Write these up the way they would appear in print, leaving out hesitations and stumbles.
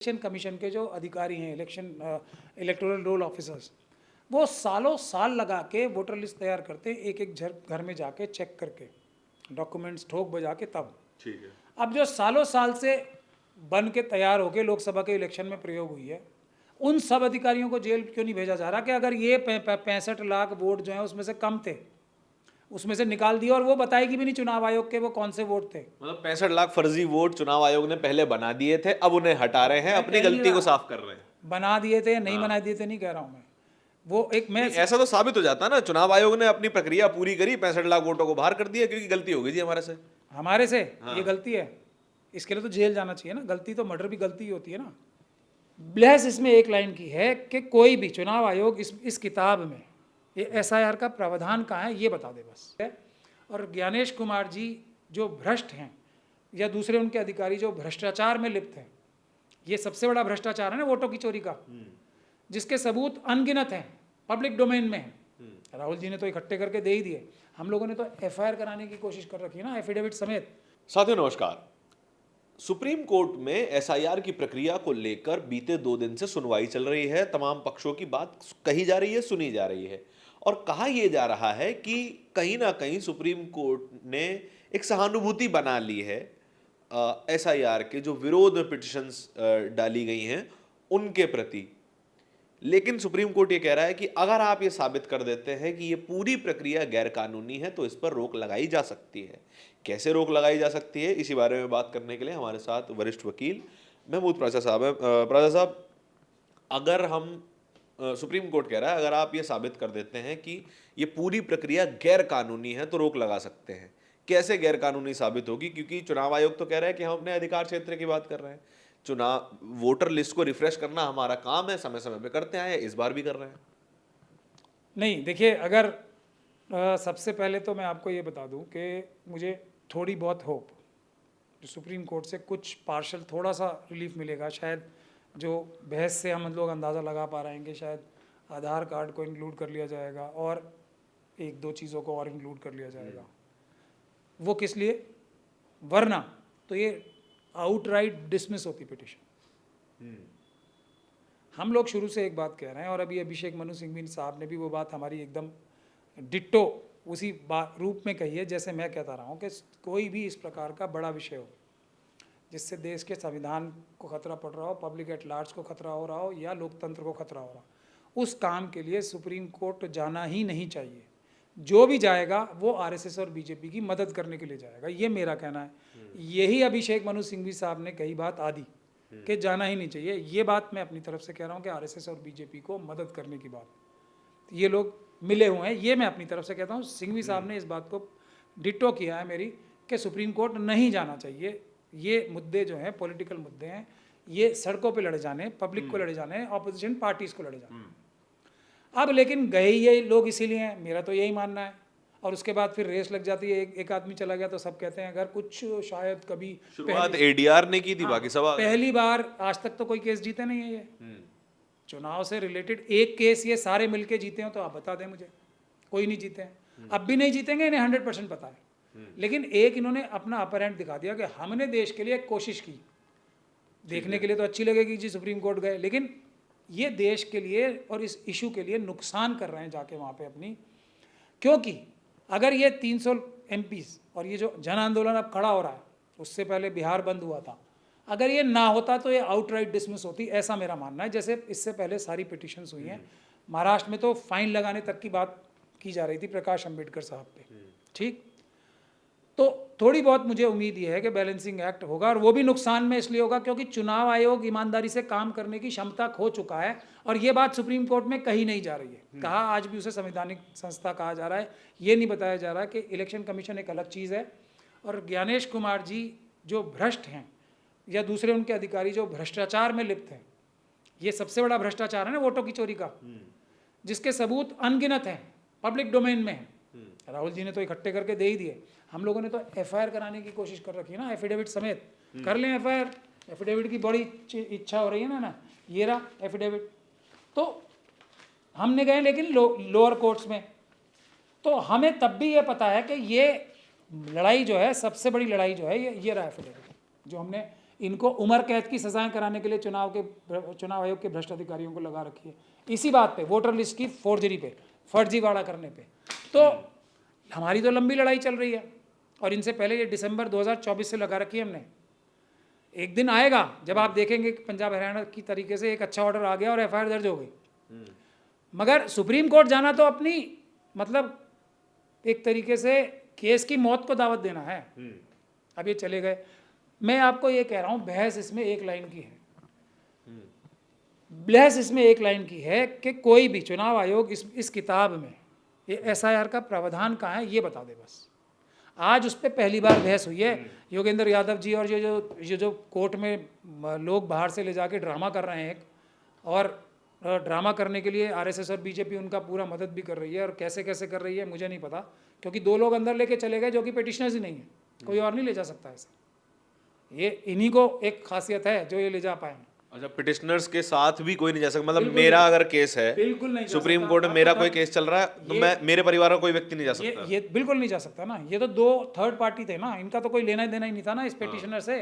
Election commission के जो अधिकारी हैं, इलेक्टोरल रोल ऑफिसर्स, वो सालों साल लगा के वोटर लिस्ट तैयार करते हैं, एक एक घर में जाके चेक करके, डॉक्यूमेंट्स ठोक बजा के तब। ठीक है। अब जो सालों साल से बन के तैयार होके लोकसभा के इलेक्शन में प्रयोग हुई है, उन सब अधिकारियों को जेल क्यों नहीं भेजा जा रहा कि अगर ये 65 लाख वोट जो हैं उसमें से कम थे, उसमें से निकाल दिया, और वो बताएगी भी नहीं चुनाव आयोग के वो कौन से वोट थे। मतलब 65 लाख फर्जी वोट चुनाव आयोग ने पहले बना दिए थे, अब उन्हें हटा रहे हैं, अपनी गलती को साफ कर रहे हैं। बना दिए थे, नहीं बना दिए थे नहीं कह रहा हूं मैं, वो एक मैं ऐसा तो साबित हो जाता ना, चुनाव आयोग ने अपनी प्रक्रिया पूरी करी, 65 लाख वोटों को बाहर कर दिया क्योंकि गलती हो गई जी हमारे से। ये गलती है, इसके लिए तो जेल जाना चाहिए ना। गलती तो मर्डर भी गलती ही होती है ना। बहस इसमें एक लाइन की है कि कोई भी चुनाव आयोग इस किताब में ये एसआईआर का प्रावधान कहाँ है ये बता दे बस। और ज्ञानेश कुमार जी जो भ्रष्ट हैं या दूसरे उनके अधिकारी जो भ्रष्टाचार में लिप्त हैं, ये सबसे बड़ा भ्रष्टाचार है ना वोटों की चोरी का, जिसके सबूत अनगिनत हैं, पब्लिक डोमेन में हैं। राहुल जी ने तो इकट्ठे करके दे ही दिए, हम लोगों ने तो एफआईआर कराने की कोशिश कर रखी है ना, एफिडेविट समेत। साथियों नमस्कार। सुप्रीम कोर्ट में एसआईआर की प्रक्रिया को लेकर बीते 2 दिन से सुनवाई चल रही है। तमाम पक्षों की बात कही जा रही है, सुनी जा रही है, और कहा यह जा रहा है कि कहीं ना कहीं सुप्रीम कोर्ट ने एक सहानुभूति बना ली है एसआईआर के जो विरोध में पिटिशंस डाली गई हैं उनके प्रति। लेकिन सुप्रीम कोर्ट ये कह रहा है कि अगर आप ये साबित कर देते हैं कि ये पूरी प्रक्रिया गैरकानूनी है तो इस पर रोक लगाई जा सकती है। कैसे रोक लगाई जा सकती है, इसी बारे में बात करने के लिए हमारे साथ वरिष्ठ वकील महमूद प्राचा साहब हैं। प्राचा साहब, अगर हम सुप्रीम कोर्ट कह रहा है अगर आप ये साबित कर देते हैं कि ये पूरी प्रक्रिया गैरकानूनी है तो रोक लगा सकते हैं, कैसे गैरकानूनी साबित होगी? क्योंकि चुनाव आयोग तो कह रहा है कि हम अपने अधिकार क्षेत्र की बात कर रहे हैं, चुनाव वोटर लिस्ट को रिफ्रेश करना हमारा काम है, समय समय पे करते आए हैं, इस बार भी कर रहे हैं। नहीं, देखिए, अगर सबसे पहले तो मैं आपको ये बता दूं कि मुझे थोड़ी बहुत होप जो सुप्रीम कोर्ट से कुछ पार्शल थोड़ा सा रिलीफ मिलेगा, शायद जो बहस से हम लोग अंदाज़ा लगा पा रहे हैं कि शायद आधार कार्ड को इंक्लूड कर लिया जाएगा और एक दो चीज़ों को और इंक्लूड कर लिया जाएगा। वो किस लिए? वरना तो ये आउटराइट डिसमिस होती पिटिशन। हम लोग शुरू से एक बात कह रहे हैं, और अभी अभिषेक मनु सिंघवी साहब ने भी वो बात हमारी एकदम डिट्टो उसी रूप में कही है जैसे मैं कहता रहा हूँ कि कोई भी इस प्रकार का बड़ा विषय हो जिससे देश के संविधान को खतरा पड़ रहा हो, पब्लिक एट लार्ज को खतरा हो रहा हो, या लोकतंत्र को खतरा हो रहा हो, उस काम के लिए सुप्रीम कोर्ट जाना ही नहीं चाहिए। जो भी जाएगा वो आरएसएस और बीजेपी की मदद करने के लिए जाएगा, ये मेरा कहना है। यही अभिषेक मनु सिंघवी साहब ने कही बात आदि कि जाना ही नहीं चाहिए, ये बात मैं अपनी तरफ से कह रहा हूँ कि आरएसएस और बीजेपी को मदद करने की बात, ये लोग मिले हुए हैं, ये मैं अपनी तरफ से कहता हूँ। सिंघवी साहब ने इस बात को डिट्टो किया है मेरी कि सुप्रीम कोर्ट नहीं जाना चाहिए। ये मुद्दे जो हैं पॉलिटिकल मुद्दे हैं, ये सड़कों पे लड़े जाने, पब्लिक को लड़े जाने, ऑपोजिशन पार्टीज को लड़े जाने। अब लेकिन गए ये लोग इसीलिए हैं, मेरा तो यही मानना है। और उसके बाद फिर रेस लग जाती है, एक आदमी चला गया तो सब कहते हैं अगर कुछ शायद कभी शुरुआत एडीआर ने की थी, बाकी सब पहली बार आज तक तो कोई केस जीते नहीं है। ये चुनाव से रिलेटेड एक केस ये सारे मिलके जीते हो तो आप बता दें मुझे। कोई नहीं जीते हैं, अब भी नहीं जीतेंगे, इन्हें 100% पता है। लेकिन एक इन्होंने अपना अपर हैंड दिखा दिया कि हमने देश के लिए एक कोशिश की। देखने के लिए तो अच्छी लगेगी जी सुप्रीम कोर्ट गए, लेकिन ये देश के लिए और इस इशू के लिए नुकसान कर रहे हैं जाके वहाँ पे अपनी। क्योंकि अगर ये 300 एमपीज और ये जो जन आंदोलन अब खड़ा हो रहा है, उससे पहले बिहार बंद हुआ था, अगर ये ना होता तो ये आउटराइट डिसमिस होती, ऐसा मेरा मानना है। जैसे इससे पहले सारी पिटिशंस हुई हैं, महाराष्ट्र में तो फाइन लगाने तक की बात की जा रही थी प्रकाश अंबेडकर साहब पे, ठीक। तो थोड़ी बहुत मुझे उम्मीद ये है कि बैलेंसिंग एक्ट होगा, और वो भी नुकसान में इसलिए होगा क्योंकि चुनाव आयोग ईमानदारी से काम करने की क्षमता खो चुका है, और ये बात सुप्रीम कोर्ट में कही नहीं जा रही है। कहा आज भी उसे संवैधानिक संस्था कहा जा रहा है, ये नहीं बताया जा रहा है कि इलेक्शन कमीशन एक अलग चीज़ है। और ज्ञानेश कुमार जी जो भ्रष्ट हैं या दूसरे उनके अधिकारी जो भ्रष्टाचार में लिप्त हैं, ये सबसे बड़ा भ्रष्टाचार है ना वोटों की चोरी का, जिसके सबूत अनगिनत हैं, पब्लिक डोमेन में हैं। राहुल जी ने तो इकट्ठे करके दे ही दिए, हम लोगों ने तो एफआईआर कराने की कोशिश कर रखी है ना, एफिडेविट समेत। कर लें एफआईआर, एफिडेविट की बड़ी इच्छा हो रही है ना, ये रहा एफिडेविट। तो हमने गए लेकिन लोअर कोर्ट्स में, तो हमें तब भी ये पता है कि ये लड़ाई जो है, सबसे बड़ी लड़ाई जो है ये रहा एफिडेविट जो हमने इनको उम्र कैद की सजाएं कराने के लिए चुनाव आयोग के भ्रष्ट अधिकारियों को लगा रखी है इसी बात पे, वोटर लिस्ट की फोर्जरी पे, फर्जीवाड़ा करने पे। तो हमारी तो लंबी लड़ाई चल रही है और इनसे पहले ये दिसंबर 2024 से लगा रखी है हमने। एक दिन आएगा जब आप देखेंगे कि पंजाब हरियाणा की तरीके से एक अच्छा ऑर्डर आ गया और एफआईआर दर्ज हो गई। मगर सुप्रीम कोर्ट जाना तो अपनी मतलब एक तरीके से केस की मौत को दावत देना है। अब ये चले गए, मैं आपको ये कह रहा हूँ बहस इसमें एक लाइन की है, बहस इसमें एक लाइन की है कि कोई भी चुनाव आयोग इस किताब में ये एसआईआर का प्रावधान कहाँ है ये बता दे बस। आज उस पर पहली बार बहस हुई है। योगेंद्र यादव जी और ये जो कोर्ट में लोग बाहर से ले जाके ड्रामा कर रहे हैं एक, और ड्रामा करने के लिए आरएसएस और बीजेपी उनका पूरा मदद भी कर रही है, और कैसे कैसे कर रही है मुझे नहीं पता, क्योंकि 2 लोग अंदर लेके चले गए जो कि पिटिशनर्स ही नहीं है, कोई और नहीं ले जा सकता ऐसा। ये इन्हीं को एक खासियत है जो ये ले जा पाए। अच्छा, पिटिशनर्स के साथ भी कोई नहीं जा सकता, मतलब मेरा अगर केस है बिल्कुल नहीं जा सुप्रीम सकता। कोर्ट में, आप मेरा बता- कोई केस चल रहा है तो मैं, मेरे परिवार का कोई व्यक्ति नहीं जा सकता। ये बिल्कुल नहीं जा सकता ना। ये तो 2 थर्ड पार्टी थे ना, इनका तो कोई लेना देना ही नहीं था ना इस पिटिशनर से।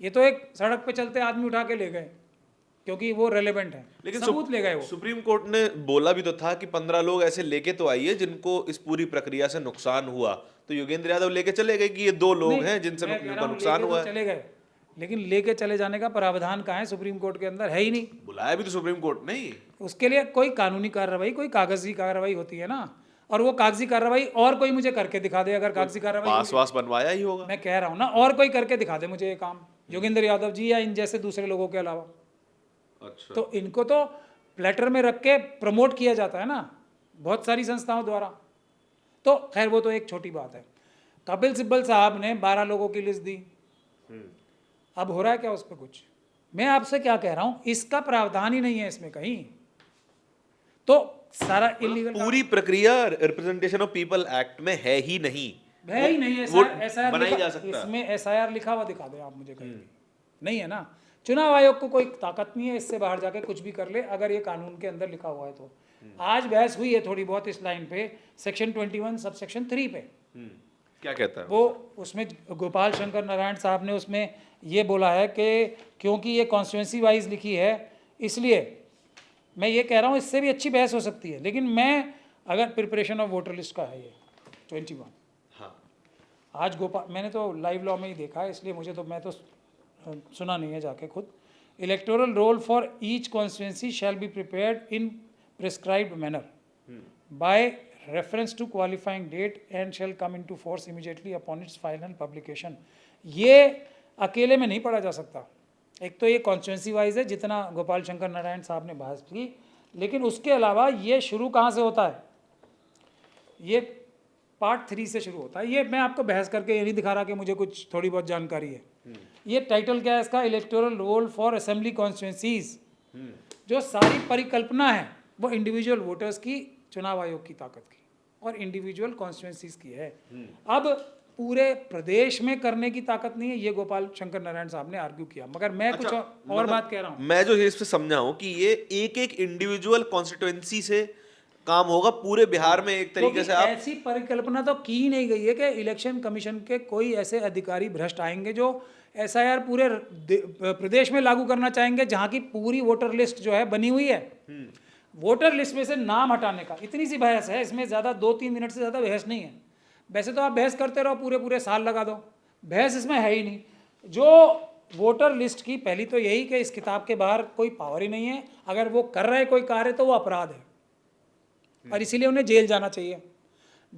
ये तो एक सड़क पे चलते आदमी उठा के ले गए क्योंकि वो रेलेवेंट है, लेकिन सबूत ले गए वो। सुप्रीम कोर्ट ने बोला भी तो था कि 15 लोग ऐसे लेके तो आइए जिनको इस पूरी प्रक्रिया से नुकसान हुआ, तो योगेंद्र यादव लेके चले गए कि ये 2 लोग हैं जिनसे मैं कह रहा जिनका हूँ नुकसान लेके हुआ तो है। चले गए, लेकिन लेके चले जाने का प्रावधान कहाँ है? सुप्रीम कोर्ट के अंदर है ही नहीं। बुलाया भी तो सुप्रीम कोर्ट नहीं। उसके लिए कोई कानूनी कार्रवाई, कोई कागजी कार्रवाई होती है ना, और वो कागजी कार्रवाई और कोई मुझे करके दिखा दे। अगर कागजी कार्रवाई पास वास बनवाया ही होगा। मैं कह रहा हूँ ना, और कोई करके दिखा दे मुझे ये काम, योगेंद्र यादव जी या इन जैसे दूसरे लोगों के अलावा। अच्छा, तो इनको तो प्लेटर में रख के प्रमोट किया जाता है ना बहुत सारी संस्थाओं द्वारा। तो खैर वो तो एक छोटी बात है। कपिल सिब्बल साहब ने 12 लोगों की लिस्ट दी, अब हो रहा है क्या उस पर कुछ? मैं आपसे क्या कह रहा हूं, इसका प्रावधान ही नहीं है इसमें कहीं, तो सारा इलीगल पूरी प्रक्रिया रिप्रेजेंटेशन ऑफ पीपल एक्ट में है ही नहीं, है ही नहीं। वो एसआईआर बनाई जा सकता। इसमें एसआईआर लिखा हुआ दिखा दे आप मुझे कहीं भी, नहीं है ना। चुनाव आयोग को कोई ताकत नहीं है इससे बाहर जाके कुछ भी कर ले, अगर ये कानून के अंदर लिखा हुआ है तो। आज बहस हुई है थोड़ी बहुत इस लाइन पे, सेक्शन 21 सब सेक्शन 3 पे। क्या कहता है वो उसमें गोपाल शंकर नारायण साहब ने उसमें ये बोला है कि क्योंकि ये कॉन्स्टिट्यूंसी वाइज लिखी है, इसलिए मैं ये कह रहा हूँ इससे भी अच्छी बहस हो सकती है। लेकिन मैं अगर प्रिपरेशन ऑफ वोटर लिस्ट का है ये 21, हाँ, आज गोपाल, मैंने तो लाइव लॉ में ही देखा है इसलिए मुझे तो, मैं तो सुना नहीं है जाके खुद। Electoral roll for each constituency shall be prepared in prescribed manner by reference to qualifying date and shall come into force immediately upon its final publication. ये अकेले में नहीं पढ़ा जा सकता। एक तो ये कॉन्स्टिट्यूंसी वाइज है जितना गोपाल शंकर नारायण साहब ने बहस की, लेकिन उसके अलावा ये शुरू कहाँ से होता है? ये पार्ट 3 से शुरू होता है। ये मैं आपको बहस करके ये नहीं दिखा रहा कि मुझे कुछ थोड़ी बहुत जानकारी है। ये टाइटल क्या है इसका? Electoral roll for assembly constituencies. जो सारी परिकल्पना है वो इंडिविजुअल वोटर्स की, चुनाव आयोग की ताकत की और इंडिविजुअल कॉन्स्टिट्यूंसीज की है। अब पूरे प्रदेश में करने की ताकत नहीं है, ये गोपाल शंकर नारायण साहब ने आर्ग्यू किया। मगर मैं कुछ और बात कह रहा हूँ। मैं जो इस पे समझा हूं कि ये एक एक इंडिविजुअल कॉन्स्टिट्यूएंसी से काम होगा पूरे बिहार में एक तरीके से। आप ऐसी परिकल्पना तो की नहीं गई है कि इलेक्शन कमीशन के कोई ऐसे अधिकारी भ्रष्ट आएंगे जो एसआईआर पूरे प्रदेश में लागू करना चाहेंगे, जहां की पूरी वोटर लिस्ट जो है बनी हुई है। वोटर लिस्ट में से नाम हटाने का इतनी सी बहस है, इसमें ज़्यादा 2-3 मिनट से ज़्यादा बहस नहीं है। वैसे तो आप बहस करते रहो, पूरे पूरे साल लगा दो, बहस इसमें है ही नहीं। जो वोटर लिस्ट की पहली तो यही कि इस किताब के बाहर कोई पावर ही नहीं है। अगर वो कर रहे कोई कार्य तो वो अपराध है और इसीलिए उन्हें जेल जाना चाहिए।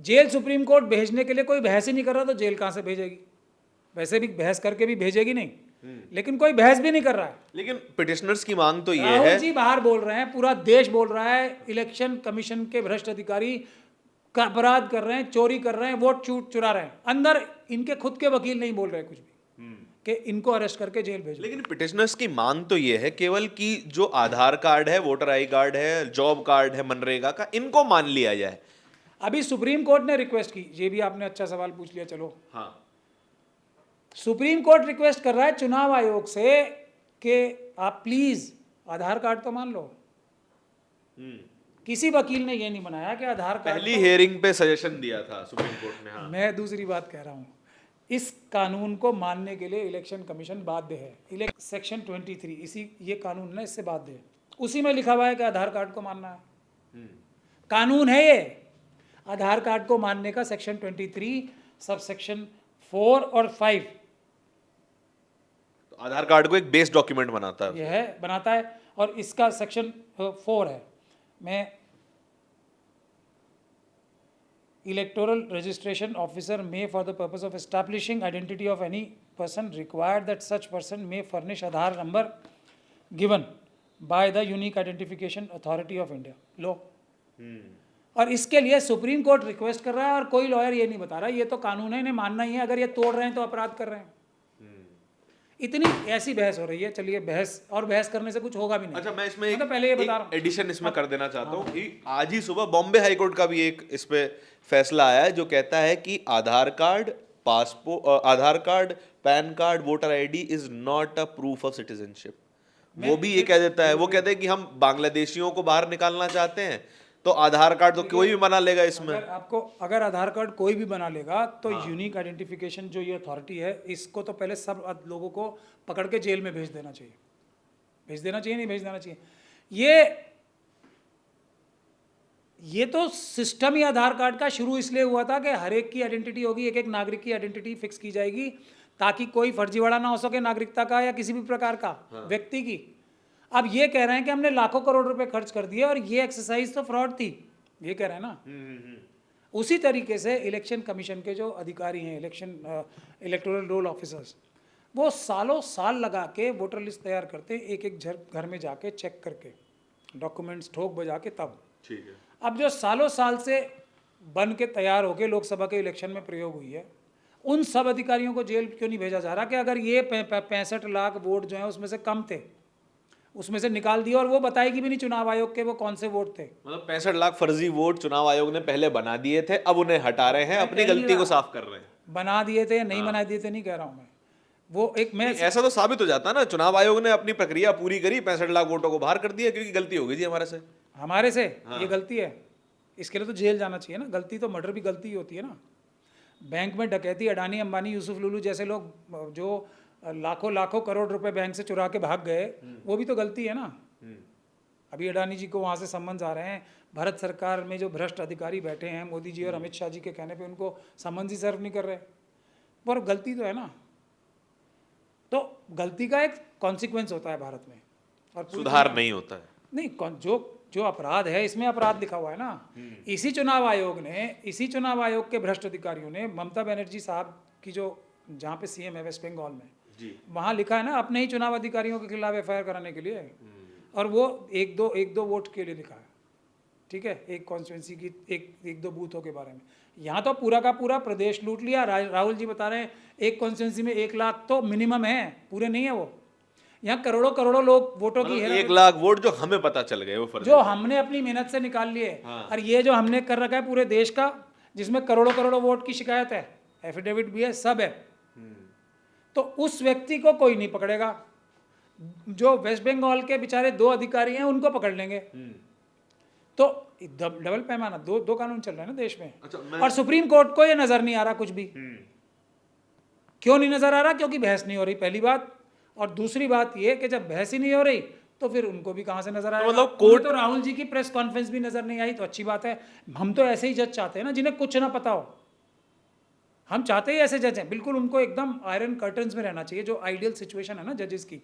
जेल सुप्रीम कोर्ट भेजने के लिए कोई बहस ही नहीं कर रहा तो जेल कहाँ से भेजेगी? वैसे भी बहस करके भी भेजेगी नहीं, लेकिन कोई बहस भी नहीं कर रहा है। लेकिन पिटिशनर्स की मांग तो ये राहुल है, जी बाहर बोल रहे हैं, पूरा देश बोल रहा है इलेक्शन कमीशन के भ्रष्ट अधिकारी का अपराध कर रहे हैं, चोरी कर रहे हैं, वोट चुरा रहे हैं। अंदर इनके खुद के वकील नहीं बोल रहे कुछ भी कि इनको अरेस्ट करके जेल भेजो। लेकिन पिटिशनर्स की मांग तो ये है केवल कि जो आधार कार्ड है, वोटर आई कार्ड है, जॉब कार्ड है मनरेगा का, इनको मान लिया जाए। अभी सुप्रीम कोर्ट ने रिक्वेस्ट की, ये भी आपने अच्छा सवाल पूछ लिया। चलो, हाँ, सुप्रीम कोर्ट रिक्वेस्ट कर रहा है चुनाव आयोग से कि आप प्लीज आधार कार्ड तो मान लो। किसी वकील ने ये नहीं बनाया कि आधार कार्ड पहली हियरिंग पे सजेशन दिया था सुप्रीम कोर्ट ने। हाँ, मैं दूसरी बात कह रहा हूँ, इस कानून को मानने के लिए इलेक्शन कमीशन बाध्य है। सेक्शन 23 इसी ये कानून ना इससे बाध्य है। उसी में लिखा हुआ है कि आधार कार्ड को मानना है। कानून है ये आधार कार्ड को मानने का, सेक्शन 23 सब सेक्शन 4 और 5 तो आधार कार्ड को एक बेस डॉक्यूमेंट बनाता है। यह है बनाता है। और इसका सेक्शन 4 है, मैं electoral registration officer may for the purpose of establishing identity of any person required that such person may furnish Aadhaar number given by the unique identification authority of India. लो, और इसके लिए सुप्रीम कोर्ट रिक्वेस्ट कर रहा है और कोई lawyer ये नहीं बता रहा, ये तो कानून है, इन्हें मानना ही है, अगर ये तोड़ रहे हैं तो अपराध कर रहे हैं। इतनी ऐसी बहस हो रही है। चलिए बहस करने से कुछ होगा भी नहीं। अच्छा, मैं इसमें तो पहले ये बता रहा हूँ, एडिशन इसमें कर देना चाहता हूँ कि आज ही सुबह बॉम्बे हाई कोर्ट का भी एक इस पे फैसला आया है जो कहता है कि Aadhaar card, PAN card, voter ID is not a proof of citizenship. वो भी ये कह देता है, वो कहते हैं कि हम बांग्लादेशियों को बाहर निकालना चाहते हैं तो आधार कार्ड तो कोई भी बना लेगा इसमें। अगर आधार कार्ड कोई भी बना लेगा तो यूनिक आइडेंटिफिकेशन जो ये अथॉरिटी है, इसको तो पहले सब लोगों को पकड़ के जेल में भेज देना चाहिए। नहीं भेज देना चाहिए। ये तो सिस्टम ही आधार कार्ड का शुरू इसलिए हुआ था कि हर एक की आइडेंटिटी होगी, एक एक नागरिक की आइडेंटिटी फिक्स की जाएगी ताकि कोई फर्जीवाड़ा ना हो सके नागरिकता का या किसी भी प्रकार का व्यक्ति की। अब ये कह रहे हैं कि हमने लाखों करोड़ रुपए खर्च कर दिए और ये एक्सरसाइज तो फ्रॉड थी, ये कह रहे हैं ना। उसी तरीके से इलेक्शन कमीशन के जो अधिकारी हैं, इलेक्टोरल रोल ऑफिसर्स, वो सालों साल लगा के वोटर लिस्ट तैयार करते हैं, एक एक घर में जाके चेक करके डॉक्यूमेंट्स ठोक बजा के तब। ठीक है। अब जो सालों साल से बन के तैयार होके लोकसभा के इलेक्शन में प्रयोग हुई है, उन सब अधिकारियों को जेल क्यों नहीं भेजा जा रहा कि अगर ये 65 लाख वोट जो हैं उसमें से कम थे, उसमें से निकाल दिया, और वो बताएगी भी नहीं चुनाव आयोग के वो कौन से वोट थे। मतलब 65 लाख फर्जी वोट चुनाव आयोग ने पहले बना दिए थे, अब उन्हें हटा रहे हैं, अपनी गलती को साफ कर रहे हैं। बना दिए थे या नहीं बना दिए थे नहीं कह रहा हूं मैं, वो एक मैं ऐसा तो साबित हो जाता ना, चुनाव आयोग ने अपनी प्रक्रिया पूरी करी, 65 लाख वोटों को बाहर कर दिया क्योंकि गलती हो गई थी हमारे से। ये गलती है, इसके लिए तो जेल जाना चाहिए ना। गलती तो मर्डर भी गलती होती है ना। बैंक में डकैती, अडानी अंबानी यूसुफ लुलू जैसे लोग जो लाखों करोड़ रुपए बैंक से चुरा के भाग गए, वो भी तो गलती है ना। अभी अडानी जी को वहाँ से सम्मन्स आ रहे हैं, भारत सरकार में जो भ्रष्ट अधिकारी बैठे हैं मोदी जी और अमित शाह जी के कहने पे उनको सम्मन्स ही सर्व नहीं कर रहे, पर गलती तो है ना। तो गलती का एक कॉन्सिक्वेंस होता है भारत में, और सुधार नहीं होता है। नहीं, जो अपराध है इसमें अपराध लिखा हुआ है ना। इसी चुनाव आयोग के भ्रष्ट अधिकारियों ने ममता बनर्जी साहब की जो जहाँ पे सीएम है वेस्ट बंगाल में, वहाँ लिखा है ना अपने ही चुनाव अधिकारियों के खिलाफ एफआईआर कराने के लिए, और वो एक दो वोट के लिए लिखा है। ठीक है, एक कॉन्स्टिट्यूंसी की एक दो बूथों के बारे में। यहाँ तो पूरा का पूरा प्रदेश लूट लिया। राहुल जी बता रहे हैं एक कॉन्स्टिट्यूंसी में 1 लाख तो मिनिमम है, पूरे नहीं है वो। यहाँ करोड़ों लोग वोटों की 1 लाख वोट जो हमें पता चल गए, वो जो हमने अपनी मेहनत से निकाल लिए। और ये जो हमने कर रखा है पूरे देश का, जिसमें करोड़ों वोट की शिकायत है, एफिडेविट भी है, सब है, तो उस व्यक्ति को कोई नहीं पकड़ेगा। जो वेस्ट बंगाल के बेचारे 2 अधिकारी हैं उनको पकड़ लेंगे। तो डबल पैमाना, दो कानून चल रहे हैं ना देश में। अच्छा, और सुप्रीम कोर्ट को ये नजर नहीं आ रहा कुछ भी। क्यों नहीं नजर आ रहा? क्योंकि बहस नहीं हो रही, पहली बात। और दूसरी बात ये कि जब बहस ही नहीं हो रही तो फिर उनको भी कहां से नजर आएगा? मतलब कोर्ट तो राहुल जी की प्रेस कॉन्फ्रेंस भी नजर नहीं आई, तो अच्छी बात है। हम तो ऐसे ही जज चाहते हैं ना, जिन्हें कुछ ना पता हो। हम चाहते ही ऐसे जज हैं, बिल्कुल उनको एकदम आयरन कर्टन्स में रहना चाहिए, जो आइडियल सिचुएशन है ना जजेस की।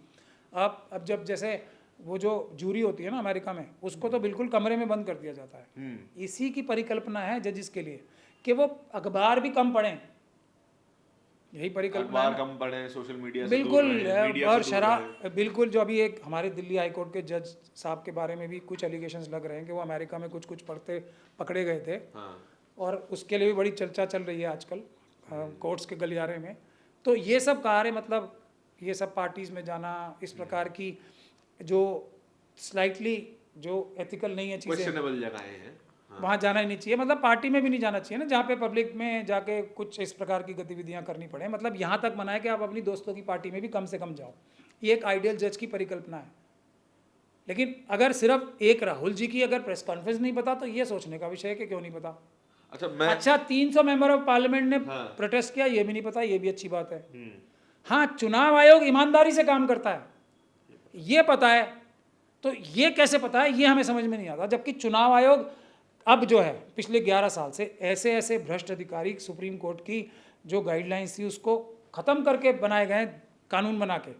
अब जब जैसे वो जो जूरी होती है ना अमेरिका में, उसको तो बिल्कुल कमरे में बंद कर दिया जाता है। इसी की परिकल्पना है जजेस के लिए कि वो अखबार भी कम पढ़ें, यही परिकल्पना है। कम पढ़ें, सोशल मीडिया बिल्कुल, और शराब बिल्कुल। जो अभी एक हमारे दिल्ली हाई कोर्ट के जज साहब के बारे में भी कुछ एलिगेशंस लग रहे हैं कि वो अमेरिका में कुछ पढ़ते पकड़े गए थे। और उसके लिए भी बड़ी चर्चा चल रही है आजकल कोर्ट्स के गलियारे में। तो ये सब कार्य, मतलब ये सब पार्टीज में जाना, इस प्रकार की जो स्लाइटली जो एथिकल नहीं है चीज़ें, क्वेश्चनेबल जगहें हैं, वहाँ जाना ही नहीं चाहिए। मतलब पार्टी में भी नहीं जाना चाहिए ना, जहाँ पे पब्लिक में जाके कुछ इस प्रकार की गतिविधियाँ करनी पड़े। मतलब यहाँ तक मना है कि आप अपनी दोस्तों की पार्टी में भी कम से कम जाओ। ये एक आइडियल जज की परिकल्पना है। लेकिन अगर सिर्फ एक राहुल जी की अगर प्रेस कॉन्फ्रेंस नहीं पता, तो ये सोचने का विषय है कि क्यों नहीं पता। अच्छा 300 मेंबर ऑफ पार्लियामेंट ने हाँ। प्रोटेस्ट किया, ये भी नहीं पता, ये भी अच्छी बात है। हाँ, चुनाव आयोग ईमानदारी से काम करता है, ये पता है। तो ये कैसे पता है, ये हमें समझ में नहीं आता। जबकि चुनाव आयोग अब जो है पिछले 11 साल से ऐसे ऐसे भ्रष्ट अधिकारी, सुप्रीम कोर्ट की जो गाइडलाइंस थी उसको ख़त्म करके बनाए गए कानून बना के,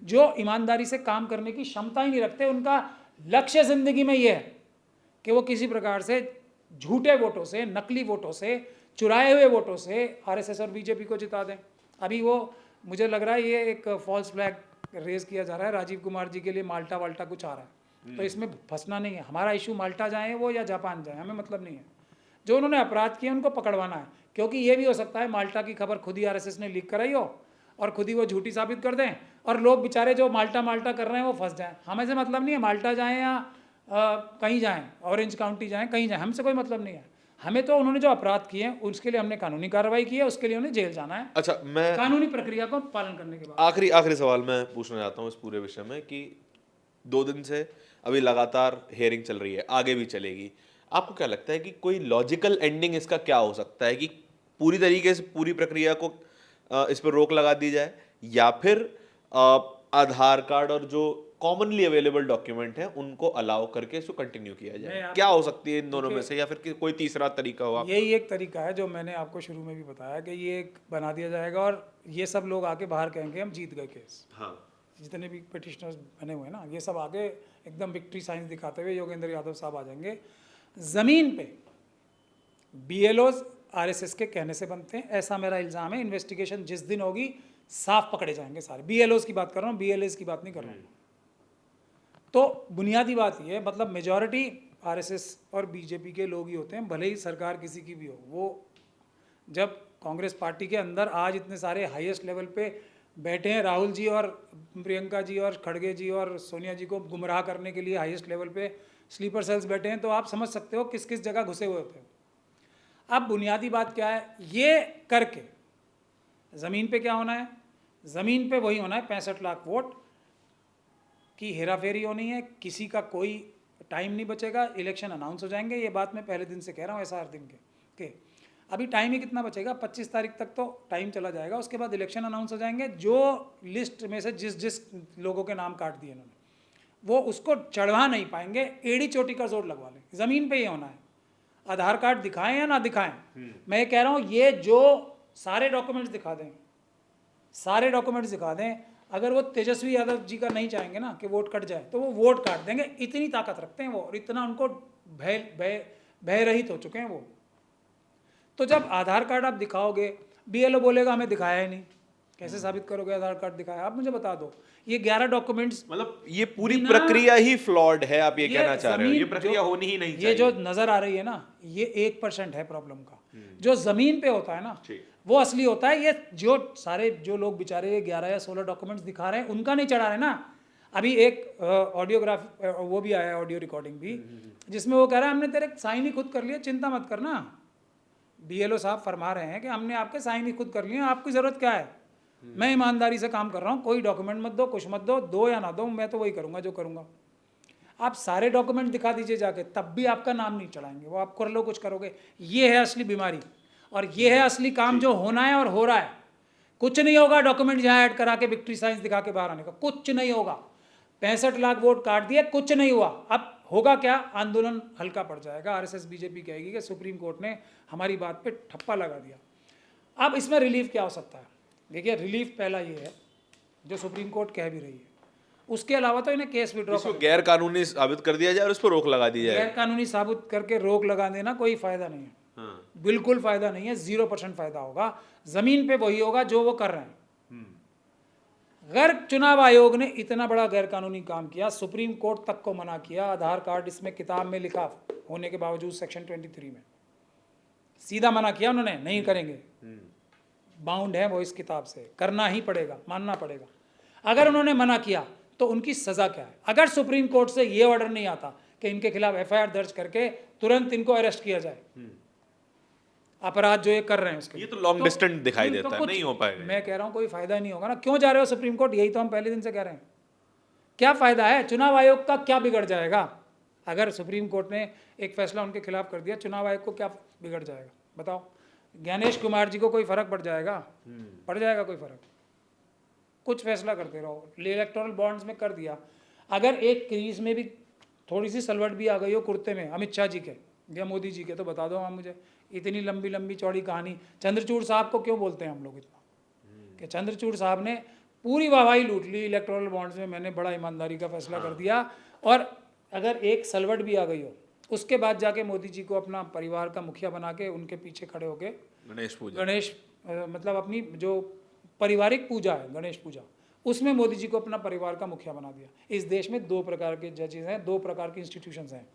जो ईमानदारी से काम करने की क्षमता ही नहीं रखते। उनका लक्ष्य ज़िंदगी में ये है कि वो किसी प्रकार से झूठे वोटों से, नकली वोटों से, चुराए हुए वोटों से आरएसएस और बीजेपी को जिता दें। अभी वो मुझे लग रहा है ये एक फॉल्स फ्लैग रेज किया जा रहा है राजीव कुमार जी के लिए, माल्टा वाल्टा कुछ आ रहा है। तो इसमें फंसना नहीं है। हमारा इशू माल्टा जाए वो या जापान जाए, हमें मतलब नहीं है। जो उन्होंने अपराध किए उनको पकड़वाना है, क्योंकि ये भी हो सकता है माल्टा की खबर खुद ही आरएसएस ने लीक कराई हो और खुद ही वो झूठी साबित कर दें और लोग बेचारे जो माल्टा माल्टा कर रहे हैं वो फंस जाएं। हमें से मतलब नहीं है माल्टा जाएं या कहीं जाएं, ऑरेंज काउंटी जाएं, कहीं जाएं, हमसे कोई मतलब नहीं है। हमें तो उन्होंने जो अपराध किए हैं उसके लिए हमने कानूनी कार्रवाई की है, उसके लिए उन्हें जेल जाना है। अच्छा, मैं कानूनी प्रक्रिया को पालन करने के बाद आखिरी सवाल मैं पूछना चाहता हूँ इस पूरे विषय में कि 2 दिन से अभी लगातार हेयरिंग चल रही है, आगे भी चलेगी। आपको क्या लगता है कि कोई लॉजिकल एंडिंग इसका क्या हो सकता है कि पूरी तरीके से पूरी प्रक्रिया को इस पर रोक लगा दी जाए, या फिर आधार कार्ड और जो कॉमनली अवेलेबल डॉक्यूमेंट है उनको अलाउ करके इसको कंटिन्यू किया जाए? क्या हो सकती है इन दोनों में से, या फिर कोई तीसरा तरीका हो? यही एक तरीका है जो मैंने आपको शुरू में भी बताया कि ये एक बना दिया जाएगा और ये सब लोग आके बाहर कहेंगे हम जीत गए केस। हाँ, जितने भी पिटिशनर्स बने हुए हैं ना, ये सब आगे एकदम विक्ट्री साइंस दिखाते हुए योगेंद्र यादव साहब आ जाएंगे। ज़मीन पे बीएलओज आरएसएस के कहने से बनते हैं, ऐसा मेरा इल्ज़ाम है। इन्वेस्टिगेशन जिस दिन होगी साफ पकड़े जाएंगे सारे। बीएलओज की बात कर रहा हूँ, बीएलएस की बात नहीं कर रहा हूँ। तो बुनियादी बात ये है, मतलब मेजॉरिटी आरएसएस और बीजेपी के लोग ही होते हैं, भले ही सरकार किसी की भी हो। वो जब कांग्रेस पार्टी के अंदर आज इतने सारे हाईएस्ट लेवल पे बैठे हैं, राहुल जी और प्रियंका जी और खड़गे जी और सोनिया जी को गुमराह करने के लिए हाईएस्ट लेवल पे स्लीपर सेल्स बैठे हैं, तो आप समझ सकते हो किस किस जगह घुसे हुए होते हो। अब बुनियादी बात क्या है, ये करके ज़मीन पे क्या होना है? ज़मीन पे वही होना है 65 लाख वोट की हेराफेरी होनी है। किसी का कोई टाइम नहीं बचेगा, इलेक्शन अनाउंस हो जाएंगे। ये बात मैं पहले दिन से कह रहा हूँ, ऐसा हर दिन के अभी टाइम ही कितना बचेगा, 25 तारीख तक तो टाइम चला जाएगा। उसके बाद इलेक्शन अनाउंस हो जाएंगे। जो लिस्ट में से जिस लोगों के नाम काट दिए इन्होंने, वो उसको चढ़वा नहीं पाएंगे। एड़ी चोटी का जोर लगवा लें। ज़मीन पे ये होना है। आधार कार्ड दिखाएं या ना दिखाएं, मैं ये कह रहा हूँ, ये जो सारे डॉक्यूमेंट्स दिखा दें, सारे डॉक्यूमेंट्स दिखा दें। अगर वो तेजस्वी यादव जी का नहीं चाहेंगे ना कि वोट कट जाए, तो वो वोट काट देंगे। इतनी ताकत रखते हैं वो, और इतना उनको भय रहित हो चुके हैं वो। तो जब आधार कार्ड आप दिखाओगे, बीएलओ बोलेगा हमें दिखाया ही नहीं, कैसे साबित करोगे आधार कार्ड दिखाया? आप मुझे बता दो। ये 11 डॉक्यूमेंट्स, मतलब ये पूरी प्रक्रिया ही फ्लॉड है, आप ये कहना चाह रहे हो? ये ज़मीन प्रक्रिया होनी ही नहीं चाहिए। ये जो नजर आ रही है ना, ये 1% है प्रॉब्लम का। जो जमीन पे होता है ना, वो असली होता है। ये जो सारे जो लोग बेचारे 11 या 16 डॉक्यूमेंट्स दिखा रहे हैं, उनका नहीं चढ़ा रहे ना। अभी एक ऑडियोग्राफ वो भी आया, ऑडियो रिकॉर्डिंग भी, जिसमें वो कह रहा है हमने तेरे साइन ही खुद कर लिए, चिंता मत करना। बीएलओ साहब फरमा रहे हैं कि हमने आपके साइन ही खुद कर लिए, आपकी ज़रूरत क्या है? मैं ईमानदारी से काम कर रहा हूँ, कोई डॉक्यूमेंट मत दो, कुछ मत दो या ना दो, मैं तो वही करूँगा जो करूँगा। आप सारे डॉक्यूमेंट दिखा दीजिए जाके, तब भी आपका नाम नहीं चढ़ाएंगे। वो आप कर लो कुछ करोगे। ये है असली बीमारी, और ये है असली काम जो होना है और हो रहा है। कुछ नहीं होगा डॉक्यूमेंट यहाँ ऐड करा के विक्ट्री साइंस दिखा के बाहर आने का, कुछ नहीं होगा। 65 लाख वोट काट दिए, कुछ नहीं हुआ। अब होगा क्या? आंदोलन हल्का पड़ जाएगा। आरएसएस बीजेपी कहेगी कि सुप्रीम कोर्ट ने हमारी बात पे ठप्पा लगा दिया। अब इसमें रिलीफ क्या हो सकता है? देखिए, रिलीफ पहला ये है जो सुप्रीम कोर्ट कह भी रही है। उसके अलावा तो इन्हें केस विड्रॉ इसको गैर कानूनी साबित कर दिया जाए और उस पर रोक लगा दी जाए। गैर कानूनी साबित करके रोक लगा देना कोई फायदा नहीं है। बिल्कुल फायदा नहीं है, 0% फायदा होगा। जमीन पे वही होगा जो वो कर रहे हैं। अगर चुनाव आयोग ने इतना बड़ा गैर कानूनी काम किया, सुप्रीम कोर्ट तक को मना किया, आधार कार्ड इसमें किताब में लिखा होने के बावजूद सेक्शन 23 में सीधा मना किया उन्होंने, नहीं करेंगे, बाउंड है वो इस किताब से, करना ही पड़ेगा, मानना पड़ेगा। अगर उन्होंने मना किया तो उनकी सजा क्या है? अगर सुप्रीम कोर्ट से ये ऑर्डर नहीं आता कि इनके खिलाफ एफआईआर दर्ज करके तुरंत इनको अरेस्ट किया जाए, अपराध जो ये कर रहे हैं उसके, ये तो लॉन्ग डिस्टेंस दिखाई देता है, नहीं हो पाएगा। मैं कह रहा हूँ कोई फायदा नहीं होगा ना। क्यों जा रहे हो सुप्रीम कोर्ट? यही तो हम पहले दिन से कह रहे हैं। क्या फायदा है? चुनाव आयोग का क्या बिगड़ जाएगा? अगर सुप्रीम कोर्ट ने एक फैसला उनके खिलाफ कर दिया, चुनाव आयोग को क्या बिगड़ जाएगा बताओ? ज्ञानेश कुमार जी को कोई फर्क पड़ जाएगा? पड़ जाएगा कोई फर्क? कुछ फैसला करते रहो। इलेक्टोरल बॉन्ड्स में कर दिया, अगर एक क्रीज में भी थोड़ी सी सलवट भी आ गई हो कुर्ते में अमित शाह जी के या मोदी जी के, तो बता दो आप मुझे। इतनी लंबी लंबी चौड़ी कहानी, चंद्रचूड़ साहब को क्यों बोलते हैं हम लोग इतना, कि चंद्रचूड़ साहब ने पूरी वाहवाही लूट ली इलेक्टोरल बॉन्ड्स में, मैंने बड़ा ईमानदारी का फैसला कर दिया। और अगर एक सलवट भी आ गई हो, उसके बाद जाके मोदी जी को अपना परिवार का मुखिया बना के उनके पीछे खड़े होके गणेश मतलब अपनी जो पारिवारिक पूजा है गणेश पूजा, उसमें मोदी जी को अपना परिवार का मुखिया बना दिया। इस देश में दो प्रकार के जजेस हैं, दो प्रकार के इंस्टीट्यूशंस हैं।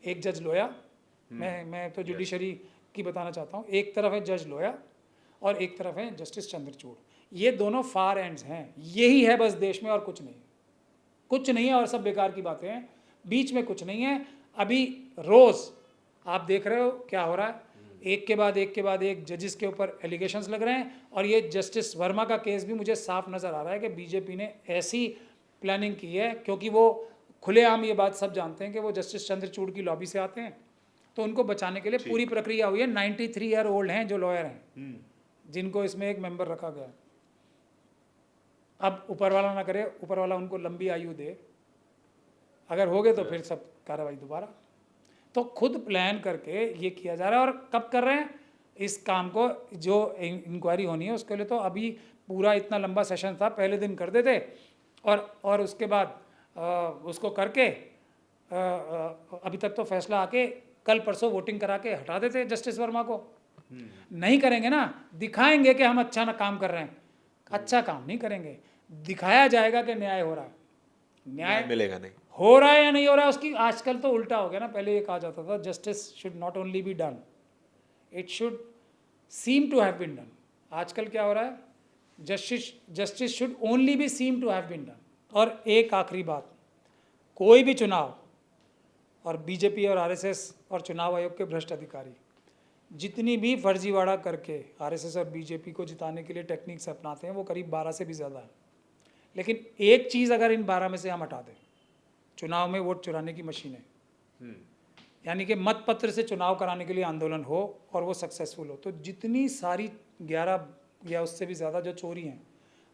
एक जज लोया, मैं तो जुडिशरी की बताना चाहता हूँ, एक तरफ है जज लोया और एक तरफ है जस्टिस चंद्रचूड़। ये दोनों फार एंड्स हैं, यही है बस देश में, और कुछ नहीं, कुछ नहीं है, और सब बेकार की बातें हैं, बीच में कुछ नहीं है। अभी रोज आप देख रहे हो क्या हो रहा है, एक के बाद एक जजेस के ऊपर एलिगेशंस लग रहे हैं। और ये जस्टिस वर्मा का केस भी मुझे साफ नज़र आ रहा है कि बीजेपी ने ऐसी प्लानिंग की है, क्योंकि वो खुलेआम ये बात सब जानते हैं कि वो जस्टिस चंद्रचूड़ की लॉबी से आते हैं, तो उनको बचाने के लिए पूरी प्रक्रिया हुई है। 93 ईयर ओल्ड हैं जो लॉयर हैं, जिनको इसमें एक मेंबर रखा गया। अब ऊपर वाला ना करे, ऊपर वाला उनको लंबी आयु दे, अगर हो गए तो फिर सब कार्रवाई दोबारा। तो खुद प्लान करके ये किया जा रहा है। और कब कर रहे हैं इस काम को? जो इंक्वायरी होनी है उसके लिए तो अभी पूरा इतना लंबा सेशन था, पहले दिन कर देते और उसके बाद उसको करके अभी तक तो फैसला आके कल परसों वोटिंग करा के हटा देते जस्टिस वर्मा को। नहीं करेंगे ना, दिखाएंगे कि हम अच्छा ना काम कर रहे हैं, अच्छा काम नहीं करेंगे, दिखाया जाएगा कि न्याय हो रहा है। न्याय मिलेगा नहीं, हो रहा है या नहीं हो रहा है उसकी, आजकल तो उल्टा हो गया ना। पहले ये कहा जाता था justice should not only be done, it should seem to have been done. आजकल क्या हो रहा है, justice should only be seem to have been done. और एक आखिरी बात, कोई भी चुनाव, और बीजेपी और आरएसएस और चुनाव आयोग के भ्रष्ट अधिकारी जितनी भी फर्जीवाड़ा करके आरएसएस और बीजेपी को जिताने के लिए टेक्निक्स अपनाते हैं, वो करीब 12 से भी ज़्यादा है। लेकिन एक चीज़ अगर इन 12 में से हम हटा दें, चुनाव में वोट चुराने की मशीनें, यानी कि मत पत्र से चुनाव कराने के लिए आंदोलन हो और वो सक्सेसफुल हो, तो जितनी सारी 11 या उससे भी ज़्यादा जो चोरी हैं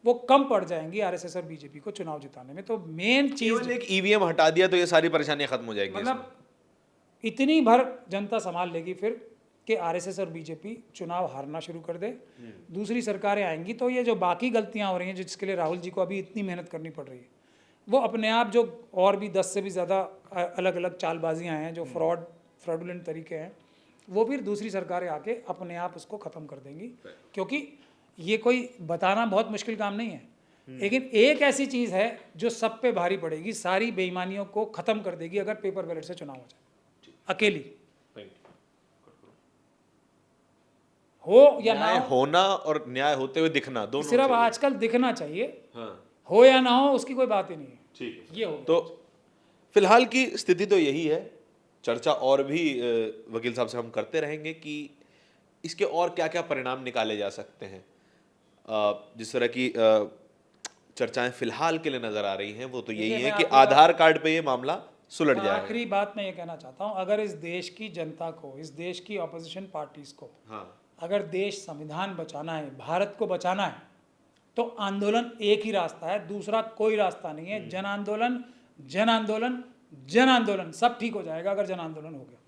वो कम पड़ जाएंगी आरएसएस और बीजेपी को चुनाव जिताने में। तो मेन चीज़, एक ईवीएम हटा दिया तो ये सारी परेशानियां खत्म हो जाएंगी। मतलब इतनी भर जनता संभाल लेगी फिर कि आरएसएस और बीजेपी चुनाव हारना शुरू कर दे। दूसरी सरकारें आएंगी तो ये जो बाकी गलतियां हो रही हैं, जिसके लिए राहुल जी को अभी इतनी मेहनत करनी पड़ रही है, वो अपने आप, जो और भी 10 से भी ज़्यादा अलग अलग चालबाजियां हैं, जो फ्रॉडुलेंट तरीके हैं, वो फिर दूसरी सरकारें आके अपने आप उसको ख़त्म कर देंगी। क्योंकि ये कोई बताना बहुत मुश्किल काम नहीं है, लेकिन एक ऐसी चीज़ है जो सब पे भारी पड़ेगी, सारी बेईमानियों को ख़त्म कर देगी अगर पेपर बैलेट से चुनाव हो जाए, अकेली हो या ना हो। होना और न्याय होते हुए दिखना, दोनों सिर्फ चाहिए। आजकल दिखना चाहिए, हाँ, हो या ना हो उसकी कोई बात ही नहीं है। ठीक है। ये हो तो फिलहाल की स्थिति तो यही है। चर्चा और भी वकील साहब से हम करते रहेंगे कि इसके और क्या क्या परिणाम निकाले जा सकते हैं। जिस तरह की चर्चाएं फिलहाल के लिए नजर आ रही हैं वो तो यही है कि आधार कार्ड पे ये मामला सुलझ जाएगा। आखिरी बात मैं ये कहना चाहता हूँ, अगर इस देश की जनता को, इस देश की ऑपोजिशन पार्टीज को, हाँ, अगर देश संविधान बचाना है, भारत को बचाना है, तो आंदोलन एक ही रास्ता है, दूसरा कोई रास्ता नहीं है। जन आंदोलन, जन आंदोलन, जन आंदोलन, सब ठीक हो जाएगा अगर जन आंदोलन हो गया।